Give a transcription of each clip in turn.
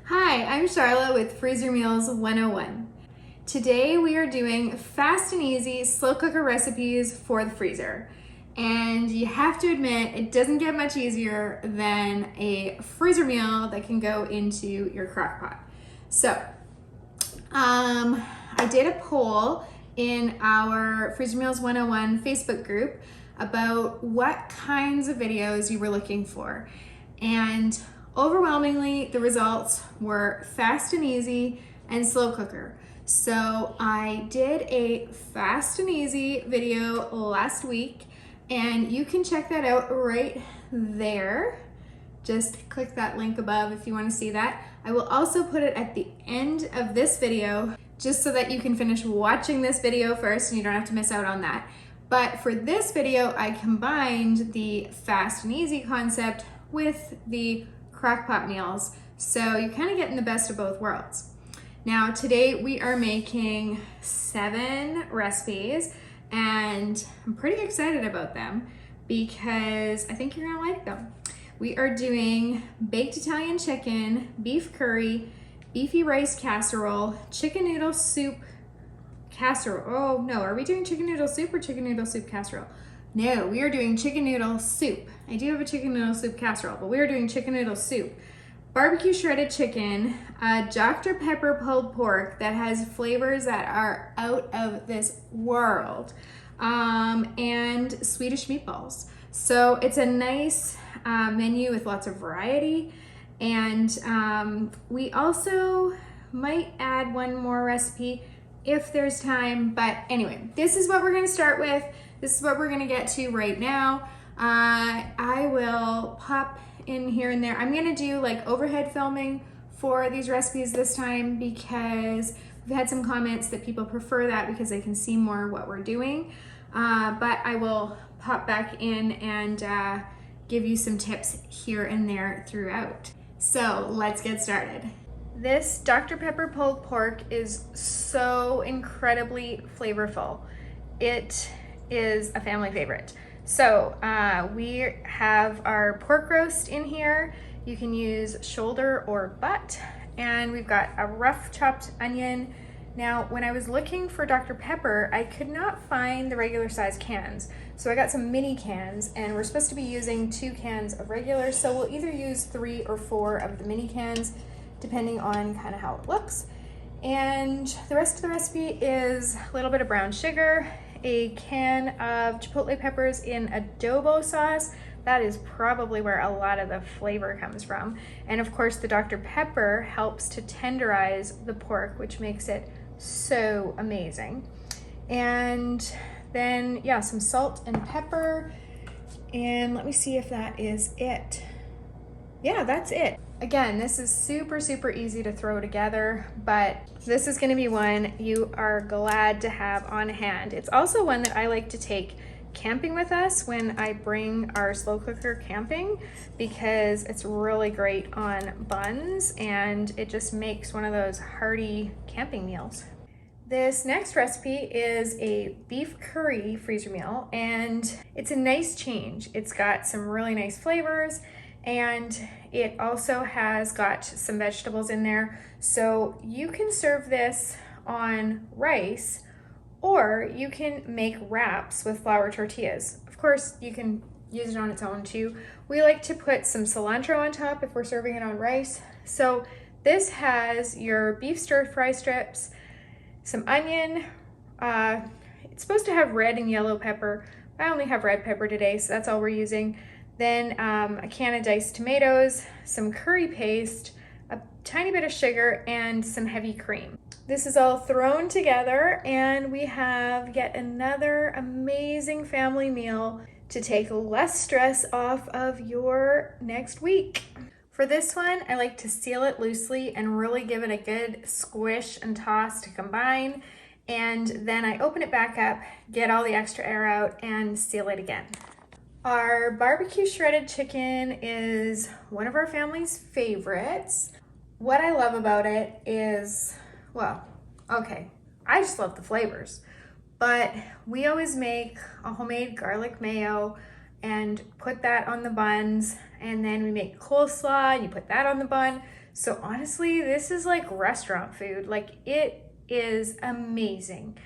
Hi, I'm Charlotte with Freezer Meals 101. Today we are doing fast and easy slow cooker recipes for the freezer. And you have to admit, it doesn't get much easier than a freezer meal that can go into your crock pot. So, I did a poll in our Freezer Meals 101 Facebook group about what kinds of videos you were looking for. And overwhelmingly, the results were fast and easy and slow cooker. So I did a fast and easy video last week, and you can check that out right there. Just click that link above if you want to see that. I will also put it at the end of this video, just so that you can finish watching this video first and you don't have to miss out on that. But for this video, I combined the fast and easy concept with the crock pot meals. So you're kind of getting the best of both worlds. Now today we are making 7 recipes and I'm pretty excited about them because I think you're gonna like them. We are doing baked Italian chicken, beef curry, beefy rice casserole, chicken noodle soup casserole. Oh no, are we doing chicken noodle soup or chicken noodle soup casserole? No, we are doing chicken noodle soup. I do have a chicken noodle soup casserole, but we are doing chicken noodle soup. Barbecue shredded chicken, Dr. Pepper pulled pork that has flavors that are out of this world, and Swedish meatballs. So it's a nice menu with lots of variety. And we also might add one more recipe if there's time. But anyway, this is what we're gonna start with. This is what we're gonna get to right now. I will pop in here and there. I'm gonna do like overhead filming for these recipes this time because we've had some comments that people prefer that because they can see more what we're doing. But I will pop back in and give you some tips here and there throughout. So let's get started. This Dr. Pepper pulled pork is so incredibly flavorful. It is a family favorite. So we have our pork roast in here. You can use shoulder or butt. And we've got a rough chopped onion. Now, when I was looking for Dr. Pepper, I could not find the regular size cans. So I got some mini cans, and we're supposed to be using 2 cans of regular. So we'll either use 3 or 4 of the mini cans, depending on kind of how it looks. And the rest of the recipe is a little bit of brown sugar, a can of chipotle peppers in adobo sauce. That is probably where a lot of the flavor comes from. And of course, the Dr. Pepper helps to tenderize the pork, which makes it so amazing. And then, yeah, some salt and pepper. And let me see if that is it. Yeah, that's it. Again, this is super, super easy to throw together, but this is gonna be one you are glad to have on hand. It's also one that I like to take camping with us when I bring our slow cooker camping because it's really great on buns and it just makes one of those hearty camping meals. This next recipe is a beef curry freezer meal, and it's a nice change. It's got some really nice flavors, and it also has got some vegetables in there. So you can serve this on rice, or you can make wraps with flour tortillas. Of course, you can use it on its own too. We like to put some cilantro on top if we're serving it on rice. So this has your beef stir-fry strips, some onion. It's supposed to have red and yellow pepper. I only have red pepper today, so that's all we're using. Then a can of diced tomatoes, some curry paste, a tiny bit of sugar, and some heavy cream. This is all thrown together, and we have yet another amazing family meal to take less stress off of your next week. For this one, I like to seal it loosely and really give it a good squish and toss to combine. And then I open it back up, get all the extra air out, and seal it again. Our barbecue shredded chicken is one of our family's favorites. What I love about it is, well, okay, I just love the flavors. But we always make a homemade garlic mayo and put that on the buns. And then we make coleslaw and you put that on the bun. So honestly, this is like restaurant food. Like, it is amazing.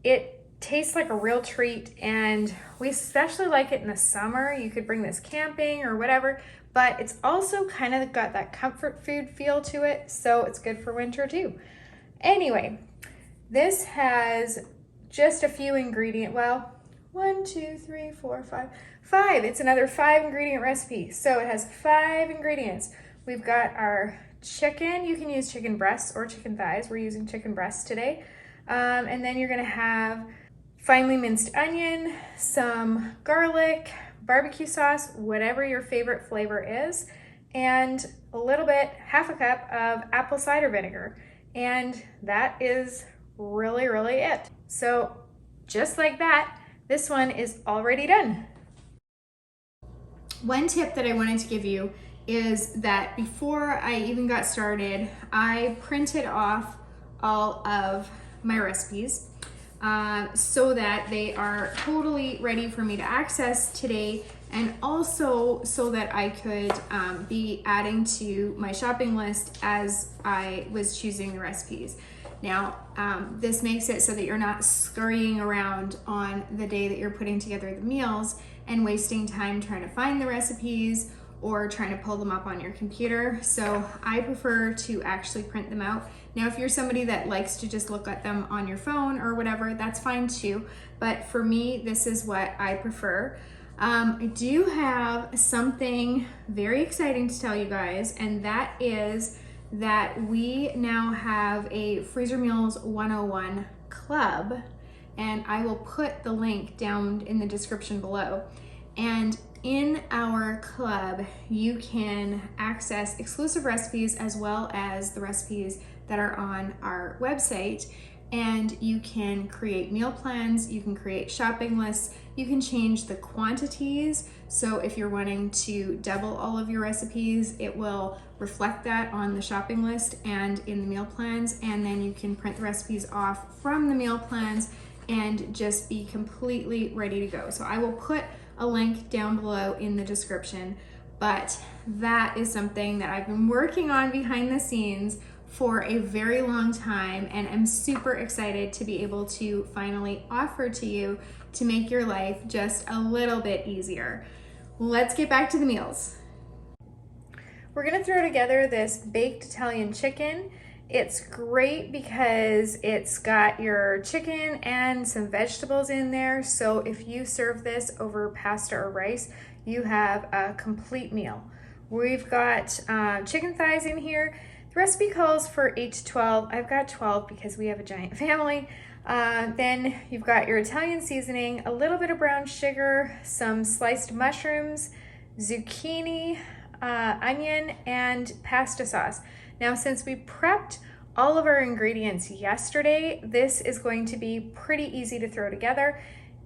It tastes like a real treat, and we especially like it in the summer. You could bring this camping or whatever, but it's also kind of got that comfort food feel to it, so it's good for winter too. Anyway, this has just a few ingredients. Well, 1, 2, 3, 4, 5. 5. It's another 5 ingredient recipe. So it has 5 ingredients. We've got our chicken. You can use chicken breasts or chicken thighs. We're using chicken breasts today. And then you're gonna have finely minced onion, some garlic, barbecue sauce, whatever your favorite flavor is, and a little bit, half a cup of apple cider vinegar. And that is really, really it. So just like that, this one is already done. One tip that I wanted to give you is that before I even got started, I printed off all of my recipes so that they are totally ready for me to access today, and also so that I could be adding to my shopping list as I was choosing the recipes. Now, this makes it so that you're not scurrying around on the day that you're putting together the meals and wasting time trying to find the recipes or trying to pull them up on your computer. So I prefer to actually print them out. Now, if you're somebody that likes to just look at them on your phone or whatever, that's fine too. But for me, this is what I prefer. I do have something very exciting to tell you guys, and that is that we now have a Freezer Meals 101 club, and I will put the link down in the description below. And in our club, you can access exclusive recipes as well as the recipes that are on our website. And you can create meal plans, you can create shopping lists, you can change the quantities. So if you're wanting to double all of your recipes, it will reflect that on the shopping list and in the meal plans. And then you can print the recipes off from the meal plans and just be completely ready to go. So I will put a link down below in the description, but that is something that I've been working on behind the scenes for a very long time, and I'm super excited to be able to finally offer to you to make your life just a little bit easier. Let's get back to the meals. We're gonna throw together this baked Italian chicken. It's great because it's got your chicken and some vegetables in there. So if you serve this over pasta or rice, you have a complete meal. We've got chicken thighs in here. The recipe calls for 8 to 12. I've got 12 because we have a giant family. Then you've got your Italian seasoning, a little bit of brown sugar, some sliced mushrooms, zucchini, onion, and pasta sauce. Now, since we prepped all of our ingredients yesterday, this is going to be pretty easy to throw together.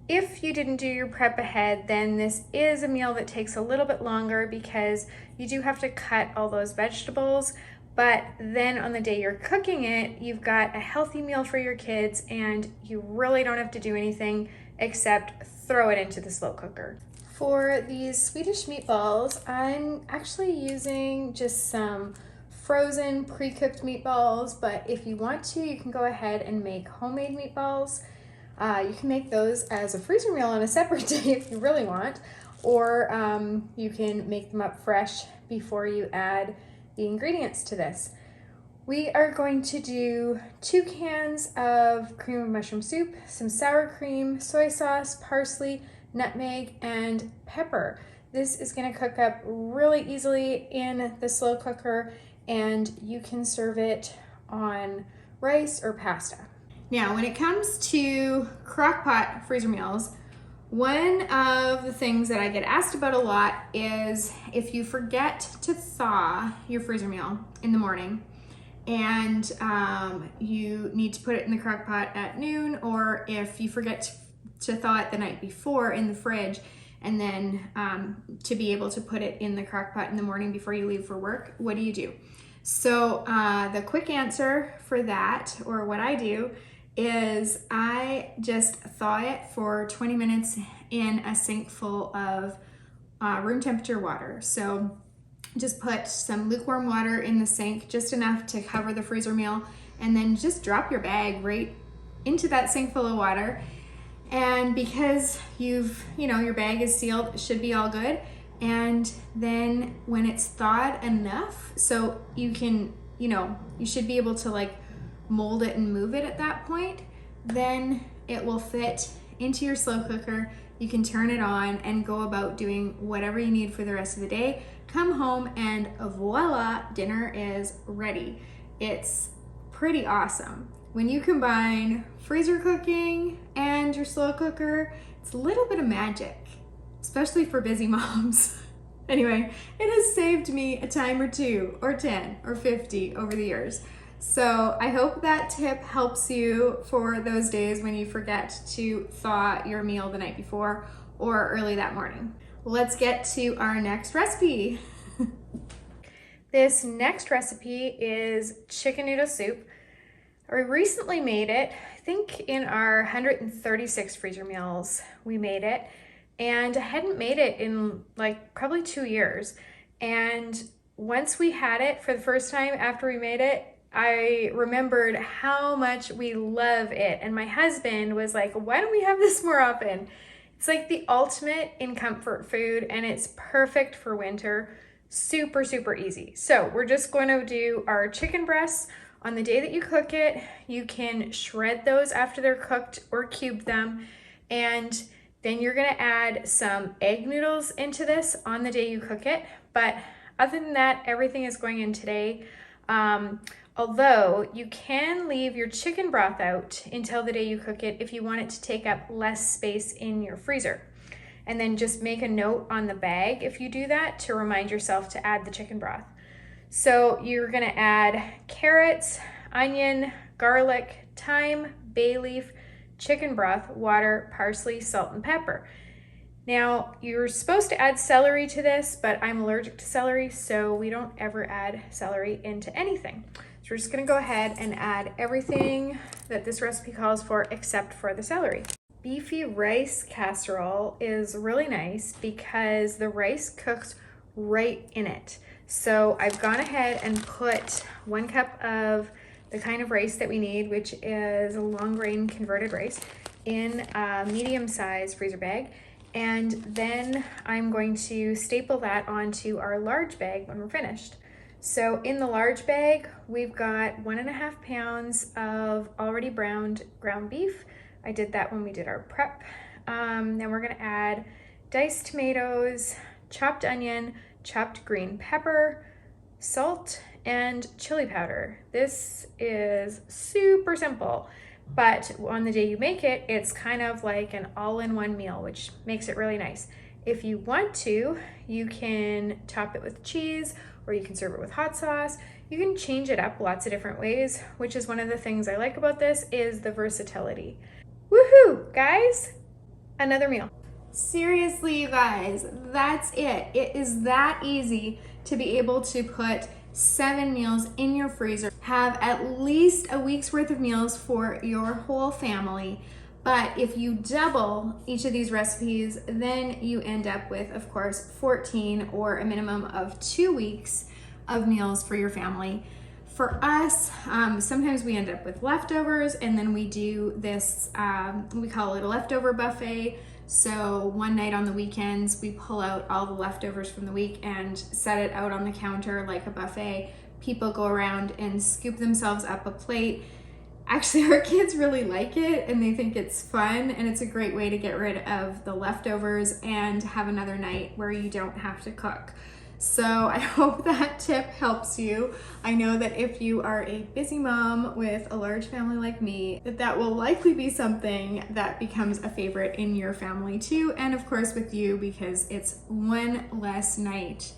If you didn't do your prep ahead, then this is a meal that takes a little bit longer because you do have to cut all those vegetables. But then on the day you're cooking it, you've got a healthy meal for your kids, and you really don't have to do anything except throw it into the slow cooker. For these Swedish meatballs, I'm actually using just some frozen pre-cooked meatballs, but if you want to, you can go ahead and make homemade meatballs. You can make those as a freezer meal on a separate day if you really want, or you can make them up fresh before you add the ingredients to this. We are going to do 2 cans of cream of mushroom soup, some sour cream, soy sauce, parsley, nutmeg, and pepper. This is going to cook up really easily in the slow cooker, and you can serve it on rice or pasta. Now, when it comes to crock pot freezer meals, one of the things that I get asked about a lot is if you forget to thaw your freezer meal in the morning and you need to put it in the crock pot at noon, or if you forget to thaw it the night before in the fridge and then to be able to put it in the crock pot in the morning before you leave for work, what do you do? So the quick answer for that, or what I do, is I just thaw it for 20 minutes in a sink full of room temperature water. So just put some lukewarm water in the sink, just enough to cover the freezer meal, and then just drop your bag right into that sink full of water. And because your bag is sealed, it should be all good. And then when it's thawed enough, so you can, you should be able to like mold it and move it at that point, then it will fit into your slow cooker. You can turn it on and go about doing whatever you need for the rest of the day. Come home and voila, dinner is ready. It's pretty awesome. When you combine freezer cooking and your slow cooker, it's a little bit of magic, especially for busy moms. Anyway, it has saved me a time or 2 or 10 or 50 over the years. So I hope that tip helps you for those days when you forget to thaw your meal the night before or early that morning. Let's get to our next recipe. This next recipe is chicken noodle soup. I recently made it, I think in our 136 freezer meals we made it, and I hadn't made it in like probably 2 years. And once we had it for the first time after we made it, I remembered how much we love it. And my husband was like, why don't we have this more often? It's like the ultimate in comfort food, and it's perfect for winter. Super, super easy. So we're just going to do our chicken breasts. On the day that you cook it, you can shred those after they're cooked or cube them. And then you're gonna add some egg noodles into this on the day you cook it. But other than that, everything is going in today. Although you can leave your chicken broth out until the day you cook it if you want it to take up less space in your freezer. And then just make a note on the bag if you do that to remind yourself to add the chicken broth. So you're gonna add carrots, onion, garlic, thyme, bay leaf, chicken broth, water, parsley, salt, and pepper. Now, you're supposed to add celery to this, but I'm allergic to celery, so we don't ever add celery into anything. So we're just gonna go ahead and add everything that this recipe calls for except for the celery. Beefy rice casserole is really nice because the rice cooks right in it. So I've gone ahead and put 1 cup of the kind of rice that we need, which is a long grain converted rice, in a medium size freezer bag. And then I'm going to staple that onto our large bag when we're finished. So in the large bag, we've got 1.5 pounds of already browned ground beef. I did that when we did our prep. Then we're gonna add diced tomatoes, chopped onion, chopped green pepper, salt, and chili powder. This is super simple, but on the day you make it, it's kind of like an all-in-one meal, which makes it really nice. If you want to, you can top it with cheese, or you can serve it with hot sauce. You can change it up lots of different ways, which is one of the things I like about this, is the versatility. Woohoo, guys! Another meal. Seriously, you guys, that's it. It is that easy to be able to put 7 meals in your freezer, have at least a week's worth of meals for your whole family. But if you double each of these recipes, then you end up with, of course, 14 or a minimum of 2 weeks of meals for your family. For us, sometimes we end up with leftovers, and then we do this, we call it a leftover buffet. So one night on the weekends, we pull out all the leftovers from the week and set it out on the counter like a buffet. People go around and scoop themselves up a plate. Actually, our kids really like it and they think it's fun, and it's a great way to get rid of the leftovers and have another night where you don't have to cook. So I hope that tip helps you. I know that if you are a busy mom with a large family like me, that will likely be something that becomes a favorite in your family too, and of course with you, because it's one less night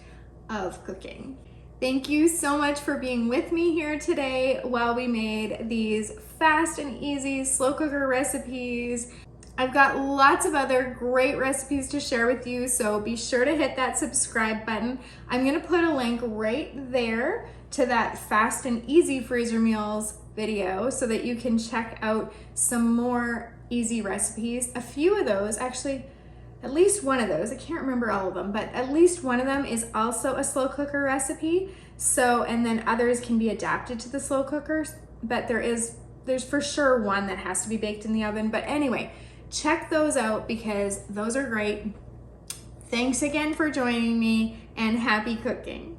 of cooking. Thank you so much for being with me here today while we made these fast and easy slow cooker recipes. I've got lots of other great recipes to share with you, so be sure to hit that subscribe button. I'm gonna put a link right there to that fast and easy freezer meals video so that you can check out some more easy recipes. A few of those, actually, at least one of those, I can't remember all of them, but at least one of them is also a slow cooker recipe. So, and then others can be adapted to the slow cookers, but there's for sure one that has to be baked in the oven. But anyway, check those out because those are great. Thanks again for joining me, and happy cooking.